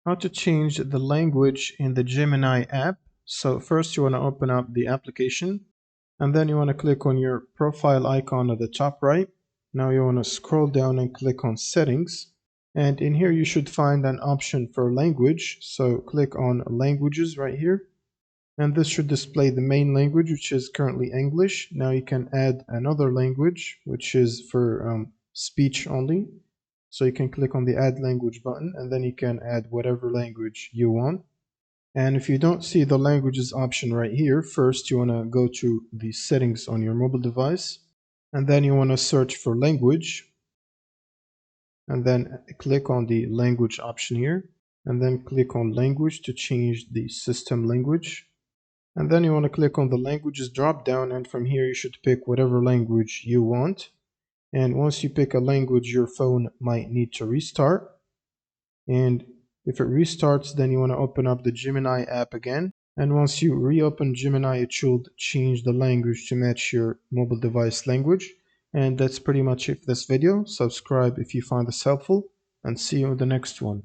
how to change the language in the Gemini app. So first you want to open up the application, and then you want to click on your profile icon at the top right. Now you want to scroll down and click on settings. And in here you should find an option for language. So click on languages right here. And this should display the main language, which is currently English. Now you can add another language, which is for speech only. So you can click on the add language button, and then you can add whatever language you want. And if you don't see the languages option right here, first you want to go to the settings on your mobile device, and then you want to search for language, and then click on the language option here, and then click on language to change the system language. And then you want to click on the languages drop down, and from here you should pick whatever language you want. And once you pick a language, your phone might need to restart. And if it restarts, then you want to open up the Gemini app again. And once you reopen Gemini, it should change the language to match your mobile device language. And that's pretty much it for this video. Subscribe if you find this helpful, and see you in the next one.